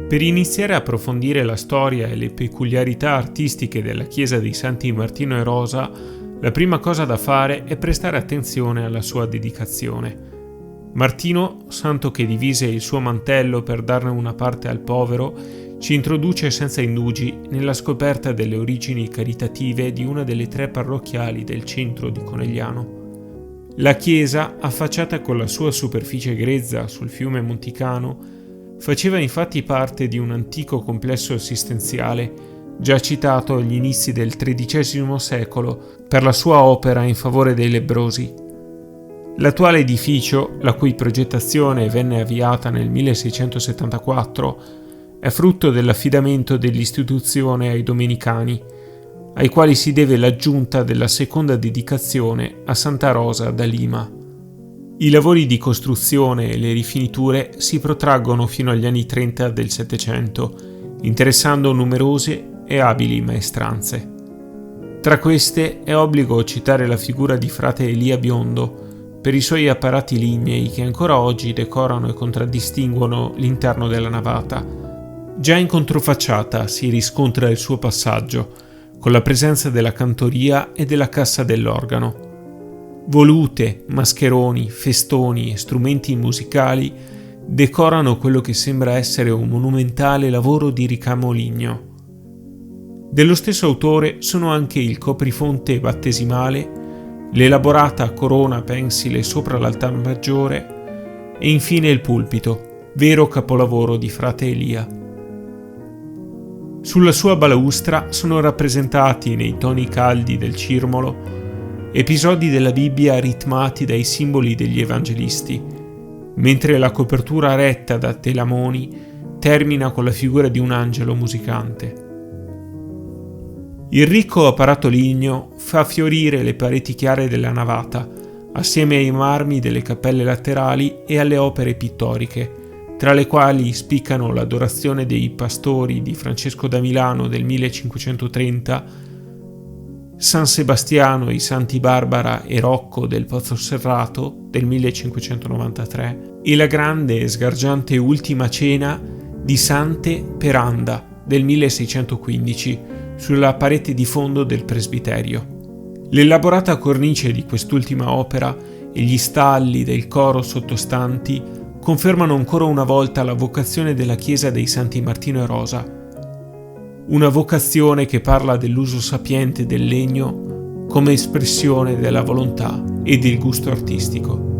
Per iniziare a approfondire la storia e le peculiarità artistiche della chiesa dei Santi Martino e Rosa, la prima cosa da fare è prestare attenzione alla sua dedicazione. Martino, santo che divise il suo mantello per darne una parte al povero, ci introduce senza indugi nella scoperta delle origini caritative di una delle 3 parrocchiali del centro di Conegliano. La chiesa, affacciata con la sua superficie grezza sul fiume Monticano, faceva infatti parte di un antico complesso assistenziale, già citato agli inizi del XIII secolo per la sua opera in favore dei lebbrosi. L'attuale edificio, la cui progettazione venne avviata nel 1674, è frutto dell'affidamento dell'istituzione ai domenicani, ai quali si deve l'aggiunta della seconda dedicazione a Santa Rosa da Lima. I lavori di costruzione e le rifiniture si protraggono fino agli anni 30 del Settecento, interessando numerose e abili maestranze. Tra queste è obbligo citare la figura di frate Elia Biondo, per i suoi apparati lignei che ancora oggi decorano e contraddistinguono l'interno della navata. Già in controfacciata si riscontra il suo passaggio, con la presenza della cantoria e della cassa dell'organo. Volute, mascheroni, festoni e strumenti musicali decorano quello che sembra essere un monumentale lavoro di ricamo ligneo. Dello stesso autore sono anche il coprifonte battesimale, l'elaborata corona pensile sopra l'altar maggiore e infine il pulpito, vero capolavoro di frate Elia. Sulla sua balaustra sono rappresentati nei toni caldi del cirmolo episodi della Bibbia ritmati dai simboli degli evangelisti, mentre la copertura retta da telamoni termina con la figura di un angelo musicante. Il ricco apparato ligneo fa fiorire le pareti chiare della navata, assieme ai marmi delle cappelle laterali e alle opere pittoriche, tra le quali spiccano l'Adorazione dei Pastori di Francesco da Milano del 1530, San Sebastiano e i Santi Barbara e Rocco del Pozzo Serrato del 1593 e la grande e sgargiante Ultima Cena di Sante Peranda del 1615 sulla parete di fondo del presbiterio. L'elaborata cornice di quest'ultima opera e gli stalli del coro sottostanti confermano ancora una volta la vocazione della chiesa dei Santi Martino e Rosa, una vocazione che parla dell'uso sapiente del legno come espressione della volontà e del gusto artistico.